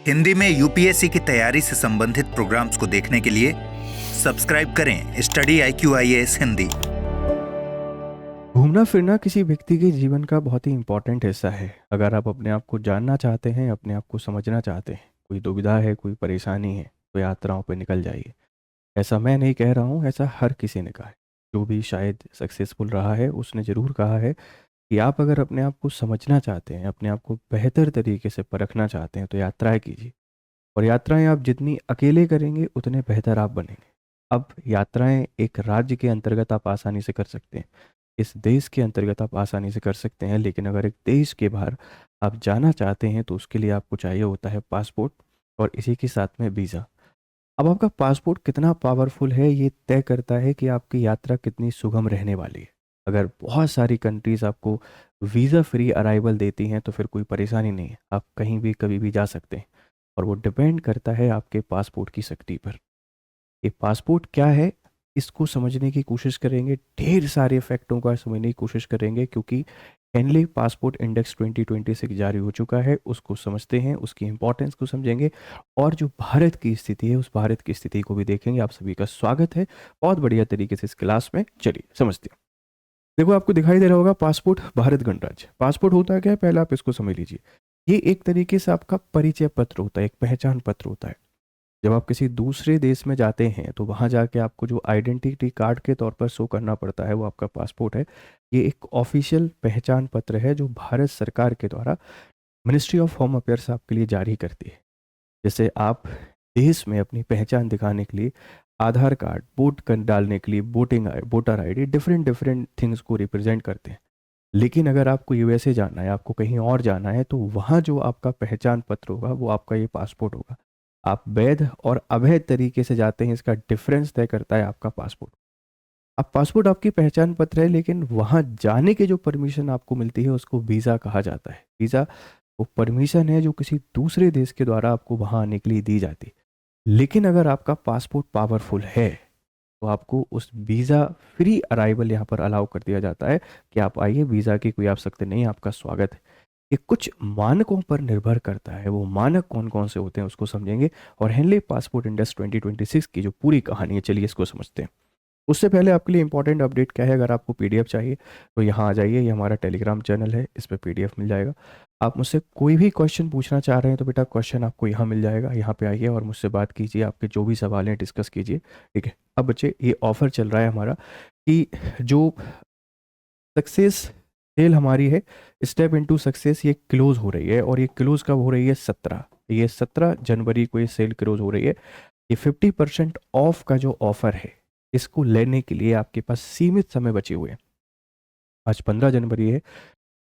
हिंदी में यूपीएससी की तैयारी से संबंधित प्रोग्राम्स को देखने के लिए सब्सक्राइब करें स्टडी IQIAS हिंदी। घूमना फिरना किसी व्यक्ति के जीवन का बहुत ही इम्पोर्टेंट हिस्सा है। अगर आप अपने आप को जानना चाहते हैं, अपने आप को समझना चाहते हैं, कोई दुविधा है, कोई परेशानी है, तो यात्राओं पर निकल जाइए। ऐसा मैं नहीं कह रहा हूँ, ऐसा हर किसी ने कहा है। जो भी शायद सक्सेसफुल रहा है उसने ज़रूर कहा है कि आप अगर अपने आप को समझना चाहते हैं, अपने आप को बेहतर तरीके से परखना चाहते हैं, तो यात्राएं कीजिए। और यात्राएं आप जितनी अकेले करेंगे उतने बेहतर आप बनेंगे। अब यात्राएं एक राज्य के अंतर्गत आप आसानी से कर सकते हैं, इस देश के अंतर्गत आप आसानी से कर सकते हैं, लेकिन अगर एक देश के बाहर आप जाना चाहते हैं तो उसके लिए आपको चाहिए होता है पासपोर्ट और इसी के साथ में वीज़ा। अब आपका पासपोर्ट कितना पावरफुल है ये तय करता है कि आपकी यात्रा कितनी सुगम रहने वाली है। अगर बहुत सारी कंट्रीज़ आपको वीज़ा फ्री अराइवल देती हैं तो फिर कोई परेशानी नहीं है, आप कहीं भी कभी भी जा सकते हैं। और वो डिपेंड करता है आपके पासपोर्ट की शक्ति पर। ये पासपोर्ट क्या है, इसको समझने की कोशिश करेंगे, ढेर सारे फैक्टों का समझने की कोशिश करेंगे, क्योंकि हेनली पासपोर्ट इंडेक्स 2026 जारी हो चुका है। उसको समझते हैं, उसकी इंपॉर्टेंस को समझेंगे और जो भारत की स्थिति है उस भारत की स्थिति को भी देखेंगे। आप सभी का स्वागत है बहुत बढ़िया तरीके से इस क्लास में। चलिए समझते हैं। देखो, आपको दिखाई दे रहा होगा पासपोर्ट भारत गणराज्य। पासपोर्ट होता है क्या है, पहले आप इसको समझ लीजिए। ये एक तरीके से आपका परिचय पत्र होता है, एक पहचान पत्र होता है। जब आप किसी दूसरे देश में जाते हैं तो वहाँ जाके आपको जो आइडेंटिटी कार्ड के तौर पर शो करना पड़ता है वो आपका पासपोर्ट है। ये एक ऑफिशियल पहचान पत्र है जो भारत सरकार के द्वारा मिनिस्ट्री ऑफ होम अफेयर्स आपके लिए जारी करती है। जैसे आप देश में अपनी पहचान दिखाने के लिए आधार कार्ड, वोट कर डालने के लिए voter ID, different different things को रिप्रेजेंट करते हैं। लेकिन अगर आपको यूएसए जाना है, आपको कहीं और जाना है, तो वहाँ जो आपका पहचान पत्र होगा वो आपका ये पासपोर्ट होगा। आप वैध और अवैध तरीके से जाते हैं, इसका डिफरेंस तय करता है आपका पासपोर्ट। अब पासपोर्ट आपकी पहचान पत्र है, लेकिन वहाँ जाने की जो परमिशन आपको मिलती है उसको वीज़ा कहा जाता है। वीज़ा वो परमिशन है जो किसी दूसरे देश के द्वारा आपको वहाँ आने के लिए दी जाती है। लेकिन अगर आपका पासपोर्ट पावरफुल है तो आपको उस वीज़ा फ्री अराइवल यहाँ पर अलाउ कर दिया जाता है कि आप आइए, वीज़ा की कोई आवश्यकता नहीं, आपका स्वागत है। ये कुछ मानकों पर निर्भर करता है। वो मानक कौन कौन से होते हैं उसको समझेंगे और हेनली पासपोर्ट इंडेक्स 2026 की जो पूरी कहानी है, चलिए इसको समझते हैं। उससे पहले आपके लिए इंपॉर्टेंट अपडेट क्या है, अगर आपको पीडीएफ चाहिए तो यहाँ आ जाइए, ये हमारा टेलीग्राम चैनल है, इस पर पीडीएफ मिल जाएगा। आप मुझसे कोई भी क्वेश्चन पूछना चाह रहे हैं तो बेटा क्वेश्चन आपको यहाँ मिल जाएगा, यहाँ पे आइए और मुझसे बात कीजिए, आपके जो भी सवाल हैं डिस्कस कीजिए, ठीक है। अब बच्चे, ये ऑफर चल रहा है हमारा कि जो सक्सेस सेल हमारी है, स्टेप इनटू सक्सेस, ये क्लोज हो रही है। और ये क्लोज कब हो रही है? 17 जनवरी को ये सेल क्लोज हो रही है। ये 50% ऑफ का जो ऑफर है, इसको लेने के लिए आपके पास सीमित समय बचे हुए हैं। आज 15 जनवरी है,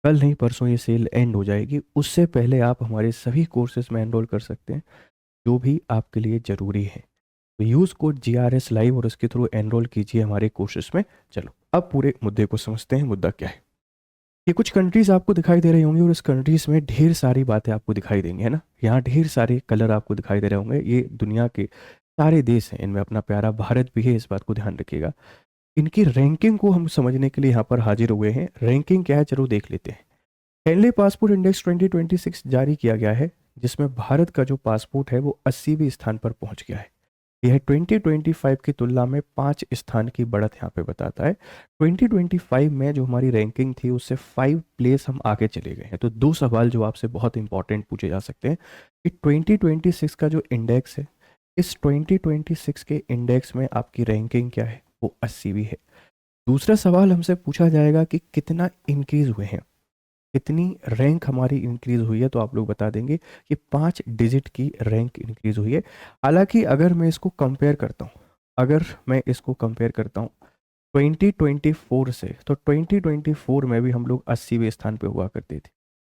कल नहीं परसों ये सेल एंड हो जाएगी। उससे पहले आप हमारे सभी कोर्सेज में एनरोल कर सकते हैं जो भी आपके लिए ज़रूरी है। तो यूज़ कोड GRS लाइव और उसके थ्रू एनरोल कीजिए हमारे कोर्सेज में। चलो अब पूरे मुद्दे को समझते हैं। मुद्दा क्या है? ये कुछ कंट्रीज आपको दिखाई दे रही होंगी और इस कंट्रीज में ढेर सारी बातें आपको दिखाई देंगी, है ना। यहाँ ढेर सारे कलर आपको दिखाई दे रहे होंगे। ये दुनिया के सारे देश हैं, इनमें अपना प्यारा भारत भी है, इस बात को ध्यान रखिएगा। इनकी रैंकिंग को हम समझने के लिए यहाँ पर हाजिर हुए हैं। रैंकिंग क्या है, चलो देख लेते हैं। हेनली पासपोर्ट इंडेक्स 2026 जारी किया गया है, जिसमें भारत का जो पासपोर्ट है वो 80वें स्थान पर पहुंच गया है। यह 2025 की तुलना में 5 स्थान की बढ़त यहाँ पे बताता है। 2025 में जो हमारी रैंकिंग थी उससे 5 प्लेस हम आगे चले गए हैं। तो दो सवाल जो आपसे बहुत इंपॉर्टेंट पूछे जा सकते हैं कि 2026 का जो इंडेक्स है, इस 2026 के इंडेक्स में आपकी रैंकिंग क्या है? वो 80वीं है। दूसरा सवाल हमसे पूछा जाएगा कि कितना इंक्रीज हुए हैं, कितनी रैंक हमारी इंक्रीज हुई है। तो आप लोग बता देंगे कि 5 डिजिट की रैंक इंक्रीज हुई है। हालांकि अगर मैं इसको कंपेयर करता हूँ, 2024 से, तो 2024 में भी हम लोग 80वें स्थान पे हुआ करते थे।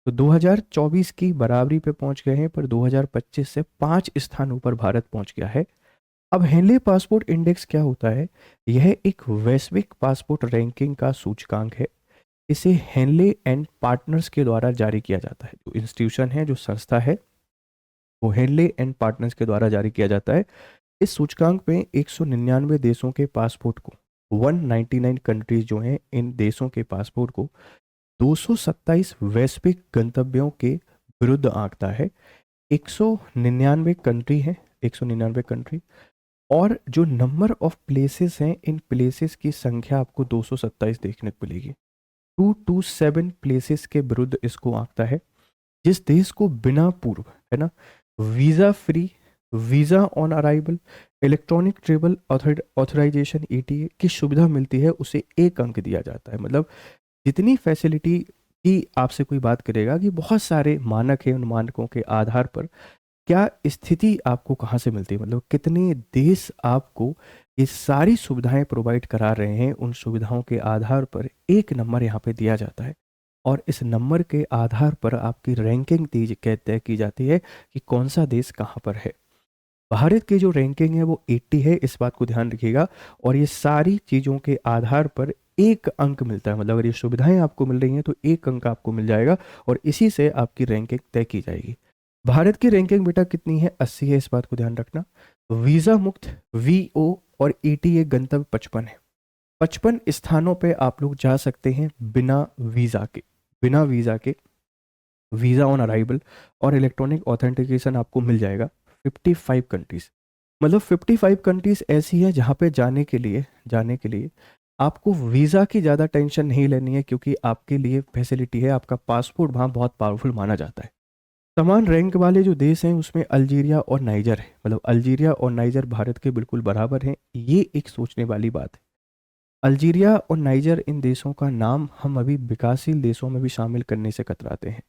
तो 2024 की बराबरी पे पहुंच गए हैं, पर 2025 से 5 स्थान ऊपर भारत पहुंच गया है। अब हेनली पासपोर्ट इंडेक्स क्या होता है? यह एक वैश्विक पासपोर्ट रैंकिंग का सूचकांक है। इसे हेनले एंड पार्टनर्स के द्वारा जारी किया जाता है। जो इंस्टीट्यूशन है, जो संस्था है, वो हेनले एंड पार्टनर्स के द्वारा जारी किया जाता है। इस सूचकांक में 199 देशों के पासपोर्ट को, 199 कंट्रीज जो हैं, इन देशों के पासपोर्ट को 227 वैश्विक गंतव्यों के विरुद्ध आंकता है। 199 कंट्री है, 199 कंट्री। और जो नंबर ऑफ प्लेसेस हैं, इन प्लेसेस की संख्या आपको 227 देखने को मिलेगी। 227 प्लेसेस के विरुद्ध इसको आंकता है। जिस देश को बिना पूर्व, है ना, visa free, visa on arrival, electronic travel authorisation ETA की सुविधा मिलती है, उसे 1 अंक दिया जाता है। मतलब जितनी फैसिलिटी की आपसे कोई बात करेगा कि बहुत सारे मानक हैं, उन मानकों के आधार पर क्या स्थिति आपको कहाँ से मिलती है, मतलब कितने देश आपको ये सारी सुविधाएं प्रोवाइड करा रहे हैं, उन सुविधाओं के आधार पर 1 नंबर यहाँ पे दिया जाता है। और इस नंबर के आधार पर आपकी रैंकिंग तय की जाती है कि कौन सा देश कहाँ पर है। भारत की जो रैंकिंग है वो 80 है, इस बात को ध्यान रखिएगा। और ये सारी चीज़ों के आधार पर 1 अंक मिलता है, मतलब अगर ये सुविधाएं आपको मिल रही हैं तो 1 अंक आपको मिल जाएगा और इसी से आपकी रैंकिंग तय की जाएगी। भारत की रैंकिंग बेटा कितनी है? 80 है, इस बात को ध्यान रखना। वीज़ा मुक्त, VO और ETA गंतव्य 55 है। 55 स्थानों पे आप लोग जा सकते हैं बिना वीज़ा के, बिना वीज़ा के। वीज़ा ऑन अराइवल और इलेक्ट्रॉनिक ऑथेंटिकेशन आपको मिल जाएगा 55 कंट्रीज़। मतलब 55 कंट्रीज़ ऐसी है जहाँ पे जाने के लिए आपको वीज़ा की ज़्यादा टेंशन नहीं लेनी है, क्योंकि आपके लिए फैसिलिटी है, आपका पासपोर्ट वहाँ बहुत पावरफुल माना जाता है। समान रैंक वाले जो देश हैं उसमें अल्जीरिया और नाइजर है, मतलब अल्जीरिया और नाइजर भारत के बिल्कुल बराबर हैं। ये एक सोचने वाली बात है। अल्जीरिया और नाइजर, इन देशों का नाम हम अभी विकासशील देशों में भी शामिल करने से कतराते हैं।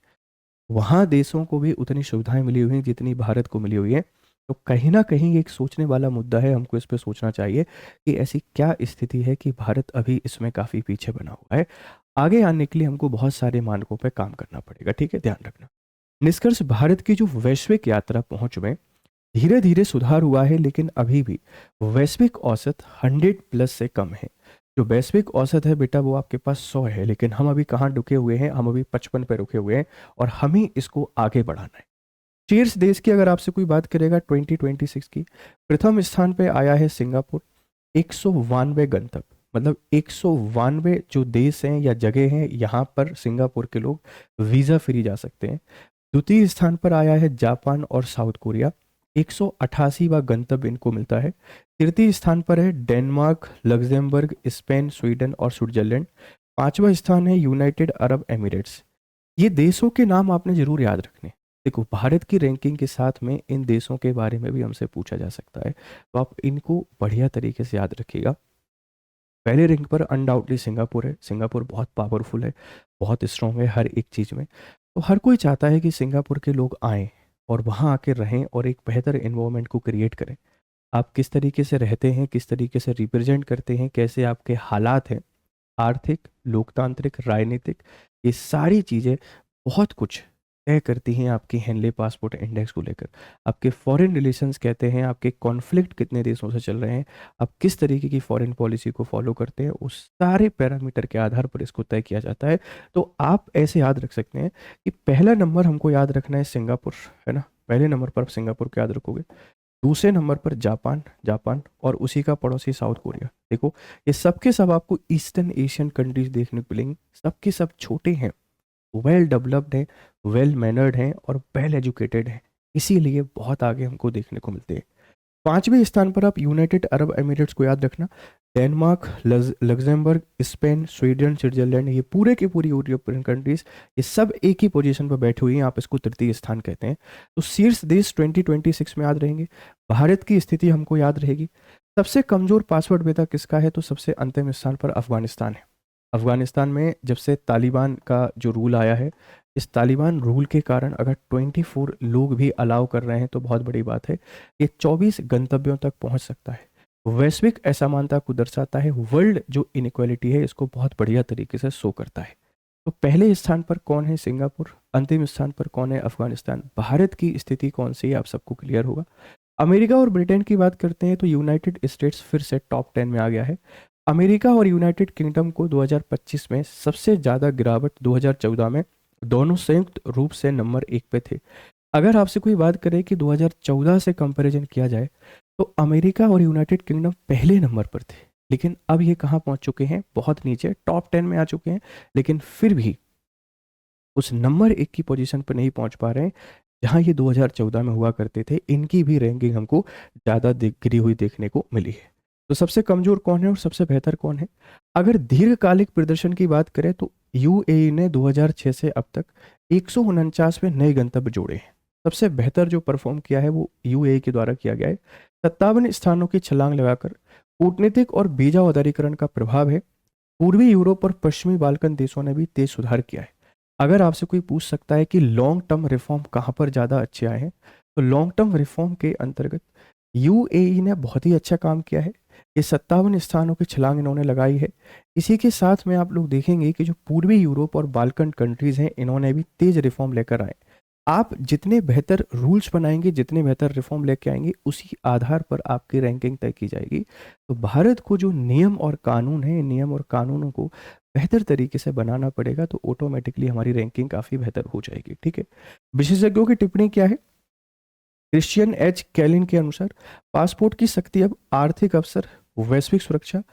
वहाँ देशों को भी उतनी सुविधाएं मिली हुई हैं जितनी भारत को मिली हुई है। तो कहीं ना कहीं एक सोचने वाला मुद्दा है, हमको इस पर सोचना चाहिए कि ऐसी क्या स्थिति है कि भारत अभी इसमें काफ़ी पीछे बना हुआ है। आगे आने के लिए हमको बहुत सारे मानकों पर काम करना पड़ेगा, ठीक है, ध्यान रखना। निष्कर्ष, भारत की जो वैश्विक यात्रा पहुंच में धीरे धीरे सुधार हुआ है, लेकिन अभी भी वैश्विक औसत 100+ से कम है। जो वैश्विक औसत है बेटा वो आपके पास 100 है, लेकिन हम अभी कहाँ रुके हुए हैं? हम अभी 55 पे रुके हुए हैं और हमें इसको आगे बढ़ाना है। शीर्ष देश की अगर आपसे कोई बात करेगा 2026 की, प्रथम स्थान पे आया है सिंगापुर, 192 गंतव्य, मतलब 192 जो देश हैं या जगह हैं, यहाँ पर सिंगापुर के लोग वीज़ा फ्री जा सकते हैं। द्वितीय स्थान पर आया है जापान और साउथ कोरिया, 188वां गंतव्य इनको मिलता है। तृतीय स्थान पर है डेनमार्क, लग्जमबर्ग, स्पेन, स्वीडन और स्विट्जरलैंड। 5वां स्थान है यूनाइटेड अरब एमिरेट्स। ये देशों के नाम आपने जरूर याद रखने। देखो, भारत की रैंकिंग के साथ में इन देशों के बारे में भी हमसे पूछा जा सकता है, तो आप इनको बढ़िया तरीके से याद रखिएगा। पहले रैंक पर अनडाउटली सिंगापुर है। सिंगापुर बहुत पावरफुल है, बहुत स्ट्रांग है हर एक चीज़ में। तो हर कोई चाहता है कि सिंगापुर के लोग आएँ और वहाँ आके रहें और एक बेहतर एनवायरनमेंट को क्रिएट करें। आप किस तरीके से रहते हैं, किस तरीके से रिप्रेजेंट करते हैं, कैसे आपके हालात हैं, आर्थिक, लोकतांत्रिक, राजनीतिक, ये सारी चीज़ें बहुत कुछ तय करती हैं आपके हेनले पासपोर्ट इंडेक्स को लेकर। आपके फॉरेन रिलेशंस कहते हैं, आपके कॉन्फ्लिक्ट कितने देशों से चल रहे हैं, आप किस तरीके की फॉरेन पॉलिसी को फॉलो करते हैं, उस सारे पैरामीटर के आधार पर इसको तय किया जाता है। तो आप ऐसे याद रख सकते हैं कि पहला नंबर हमको याद रखना है सिंगापुर, है ना, पहले नंबर पर आप सिंगापुर को याद रखोगे। दूसरे नंबर पर जापान और उसी का पड़ोसी साउथ कोरिया। देखो, ये सब के सब आपको ईस्टर्न एशियन कंट्रीज देखने को मिलेंगे। सब के सब छोटे हैं, वेल डेवलप्ड हैं, वेल मैनर्ड हैं और वेल एजुकेटेड हैं, इसीलिए बहुत आगे हमको देखने को मिलते हैं। 5वें स्थान पर आप यूनाइटेड अरब एमिरेट्स को याद रखना। Denmark, Luxembourg, Spain, Sweden, Switzerland, ये पूरे के पूरी यूरोपियन कंट्रीज, ये सब एक ही पोजीशन पर बैठे हुए हैं। आप इसको तृतीय स्थान कहते हैं। तो शीर्ष देश 2026 में याद रहेंगे। भारत की स्थिति हमको याद रहेगी। सबसे कमजोर पासवर्ड बेटा किसका है? तो सबसे अंतिम स्थान पर अफगानिस्तान है। अफगानिस्तान में जब से तालिबान का जो रूल आया है, इस तालिबान रूल के कारण अगर 24 लोग भी अलाउ कर रहे हैं तो बहुत बड़ी बात है। ये 24 गंतव्यों तक पहुंच सकता है। वैश्विक असमानता को दर्शाता है। वर्ल्ड जो इनइक्वालिटी है इसको बहुत बढ़िया तरीके से शो करता है। तो पहले स्थान पर कौन है? सिंगापुर। अंतिम स्थान पर कौन है? अफगानिस्तान। भारत की स्थिति कौन सी है आप सबको क्लियर होगा। अमेरिका और ब्रिटेन की बात करते हैं तो यूनाइटेड स्टेट्स फिर से टॉप 10 में आ गया है। अमेरिका और यूनाइटेड किंगडम को 2025 में सबसे ज़्यादा गिरावट 2014 में, दोनों संयुक्त रूप से नंबर 1 पे थे। अगर आपसे कोई बात करे कि 2014 से कंपैरिजन किया जाए तो अमेरिका और यूनाइटेड किंगडम पहले नंबर पर थे, लेकिन अब ये कहाँ पहुँच चुके हैं? बहुत नीचे, टॉप 10 में आ चुके हैं, लेकिन फिर भी उस नंबर 1 की पोजीशन पर नहीं पहुँच पा रहे हैं। जहाँ ये 2014 में हुआ करते थे, इनकी भी रैंकिंग हमको ज़्यादा गिरी हुई देखने को मिली है। तो सबसे कमज़ोर कौन है और सबसे बेहतर कौन है? अगर दीर्घकालिक प्रदर्शन की बात करें तो यूएई ने 2006 से अब तक 149वें नए गंतव्य जोड़े हैं। सबसे बेहतर जो परफॉर्म किया है वो यूएई के द्वारा किया गया है। 57 स्थानों की छलांग लगाकर कूटनीतिक और वीजा उदारीकरण का प्रभाव है। पूर्वी यूरोप और पश्चिमी बाल्कन देशों ने भी तेज सुधार किया है। अगर आपसे कोई पूछ सकता है कि लॉन्ग टर्म रिफॉर्म कहाँ पर ज़्यादा अच्छे आए हैं, तो लॉन्ग टर्म रिफॉर्म के अंतर्गत यूएई ने बहुत ही अच्छा काम किया है। ये 57 स्थानों की छलांग इन्होंने लगाई है। इसी के साथ में आप लोग देखेंगे कि जो पूर्वी यूरोप और बाल्कन कंट्रीज़ हैं, इन्होंने भी तेज रिफॉर्म लेकर आए। आप जितने बेहतर रूल्स बनाएंगे, जितने बेहतर रिफॉर्म लेके आएंगे, उसी आधार पर आपकी रैंकिंग तय की जाएगी। तो भारत को जो नियम और कानून है, नियम और कानूनों को बेहतर तरीके से बनाना पड़ेगा, तो ऑटोमेटिकली हमारी रैंकिंग काफ़ी बेहतर हो जाएगी। ठीक है, विशेषज्ञों की टिप्पणी क्या है? क्रिश्चियन एच कैलिन के अनुसार पासपोर्ट की सख्ती अब आर्थिक अवसर, वैश्विक सुरक्षा,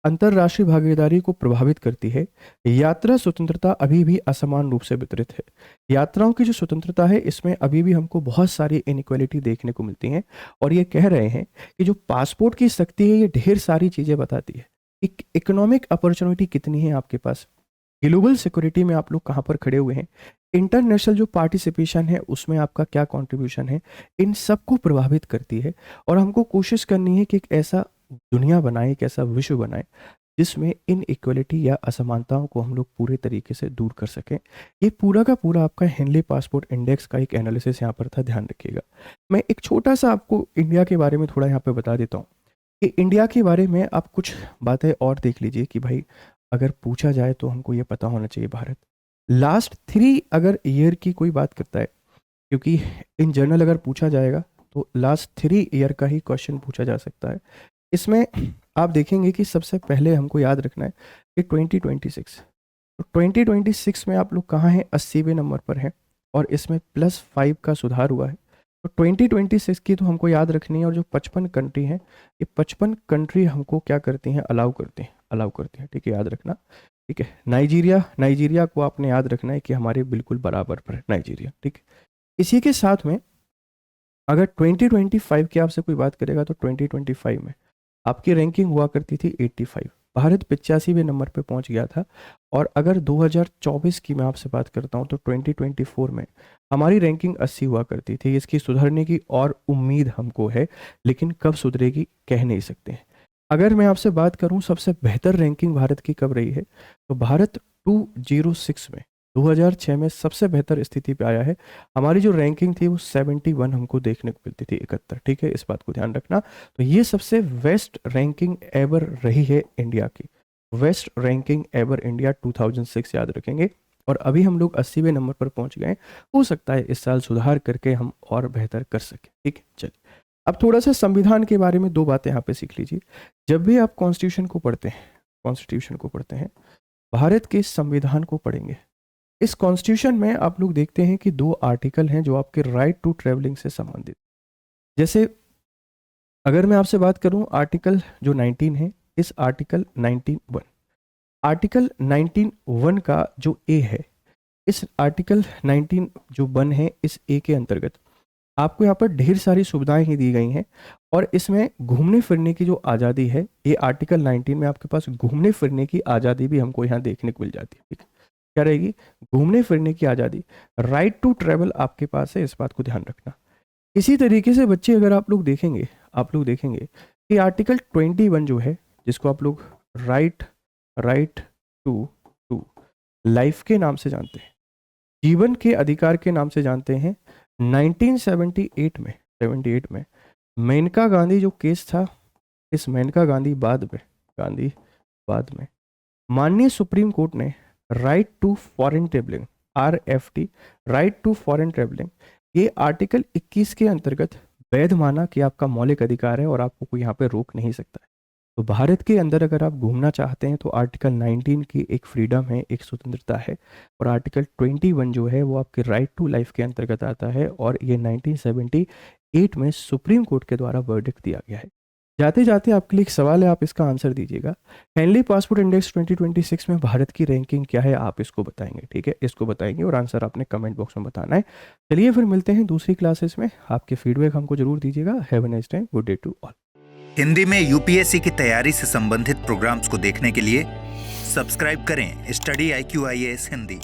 अंतर्राष्ट्रीय भागीदारी को प्रभावित करती है। यात्रा स्वतंत्रता अभी भी असमान रूप से वितरित है। यात्राओं की जो स्वतंत्रता है, इसमें अभी भी हमको बहुत सारी इनइक्वालिटी देखने को मिलती हैं। और ये कह रहे हैं कि जो पासपोर्ट की सख्ती है, ये ढेर सारी चीज़ें बताती है। इकोनॉमिक अपॉर्चुनिटी कितनी है आपके पास, ग्लोबल सिक्योरिटी में आप लोग कहाँ पर खड़े हुए हैं, इंटरनेशनल जो पार्टिसिपेशन है उसमें आपका क्या कंट्रीब्यूशन है, इन सबको प्रभावित करती है। और हमको कोशिश करनी है कि एक ऐसा दुनिया बनाए, एक ऐसा विश्व बनाए जिसमें इन इक्वलिटी या असमानताओं को हम लोग पूरे तरीके से दूर कर सकें। ये पूरा का पूरा आपका हेनली पासपोर्ट इंडेक्स का एक एनालिसिस यहाँ पर था, ध्यान रखिएगा। मैं एक छोटा सा आपको इंडिया के बारे में थोड़ा यहाँ पे बता देता हूँ कि इंडिया के बारे में आप कुछ बातें और देख लीजिए कि भाई अगर पूछा जाए तो हमको ये पता होना चाहिए। भारत लास्ट 3 अगर ईयर की कोई बात करता है, क्योंकि इन जनरल अगर पूछा जाएगा तो लास्ट 3 ईयर का ही क्वेश्चन पूछा जा सकता है। इसमें आप देखेंगे कि सबसे पहले हमको याद रखना है कि 2026, तो 2026 में आप लोग कहाँ हैं? 80वें नंबर पर हैं और इसमें +5 का सुधार हुआ है। तो 2026 की तो हमको याद रखनी है। और जो 55 कंट्री हैं, ये 55 कंट्री हमको क्या करती हैं? अलाउ करते हैं। ठीक है, याद रखना। ठीक है, नाइजीरिया को आपने याद रखना है कि हमारे बिल्कुल बराबर पर है नाइजीरिया। ठीक है, इसी के साथ में अगर 2025 की आपसे कोई बात करेगा तो 2025 में आपकी रैंकिंग हुआ करती थी 85, भारत 85वें नंबर पे पहुंच गया था। और अगर 2024 की मैं आपसे बात करता हूं तो 2024 में हमारी रैंकिंग 80 हुआ करती थी। इसकी सुधरने की और उम्मीद हमको है, लेकिन कब सुधरेगी कह नहीं सकते हैं। अगर मैं आपसे बात करूं सबसे बेहतर रैंकिंग भारत की कब रही है, तो भारत 206 में 2006 में सबसे बेहतर स्थिति पे आया है। हमारी जो रैंकिंग थी वो 71 हमको देखने को मिलती थी, 71। ठीक है, इस बात को ध्यान रखना। तो ये सबसे वेस्ट रैंकिंग एवर रही है इंडिया की, वेस्ट रैंकिंग एवर इंडिया 2006 याद रखेंगे। और अभी हम लोग 80वें नंबर पर पहुंच गए। हो सकता है इस साल सुधार करके हम और बेहतर कर सकें। ठीक है, चलिए अब थोड़ा सा संविधान के बारे में 2 बातें यहाँ पे सीख लीजिए। जब भी आप कॉन्स्टिट्यूशन को पढ़ते हैं, भारत के संविधान को पढ़ेंगे। इस कॉन्स्टिट्यूशन में आप लोग देखते हैं कि 2 आर्टिकल हैं जो आपके राइट टू ट्रेवलिंग से संबंधित। जैसे अगर मैं आपसे बात करूं आर्टिकल जो 19 है, इस आर्टिकल 19(1) का जो ए है, इस आर्टिकल 19(1) है, इस ए के अंतर्गत आपको यहाँ पर ढेर सारी सुविधाएं ही दी गई हैं। और इसमें घूमने फिरने की जो आज़ादी है, ये आर्टिकल 19 में आपके पास घूमने फिरने की आज़ादी भी हमको यहाँ देखने को मिल जाती है। ठीक है, क्या रहेगी? घूमने फिरने की आज़ादी, राइट टू ट्रेवल आपके पास है, इस बात को ध्यान रखना। इसी तरीके से बच्चे अगर आप लोग देखेंगे कि आर्टिकल 21 जो है, जिसको आप लोग राइट टू लाइफ के नाम से जानते हैं, जीवन के अधिकार के नाम से जानते हैं, 1978 में मेनका गांधी जो केस था, इस मेनका गांधी बाद में माननीय सुप्रीम कोर्ट ने right to foreign travelling, RFT, right to foreign travelling, ये आर्टिकल 21 के अंतर्गत वैध माना कि आपका मौलिक अधिकार है और आपको कोई यहाँ पे रोक नहीं सकता है। तो भारत के अंदर अगर आप घूमना चाहते हैं तो आर्टिकल 19 की एक फ्रीडम है, एक स्वतंत्रता है। और आर्टिकल 21 जो है वो आपके राइट टू लाइफ के अंतर्गत आता है। और ये 1978 में सुप्रीम कोर्ट के द्वारा वर्डिक्ट दिया गया है। जाते जाते आपके लिए एक सवाल है, आप इसका आंसर दीजिएगा। हेनली पासपोर्ट इंडेक्स 2026 में भारत की रैंकिंग क्या है, आप इसको बताएंगे, ठीक है, इसको बताएंगे और आंसर आपने कमेंट बॉक्स में बताना है। चलिए फिर मिलते हैं दूसरी क्लासेस में, आपके फीडबैक हमको जरूर दीजिएगा। Have a nice time, good day to all. Hindi में यूपीएससी की तैयारी से संबंधित प्रोग्राम्स को देखने के लिए सब्सक्राइब करें स्टडी IQ IAS हिंदी।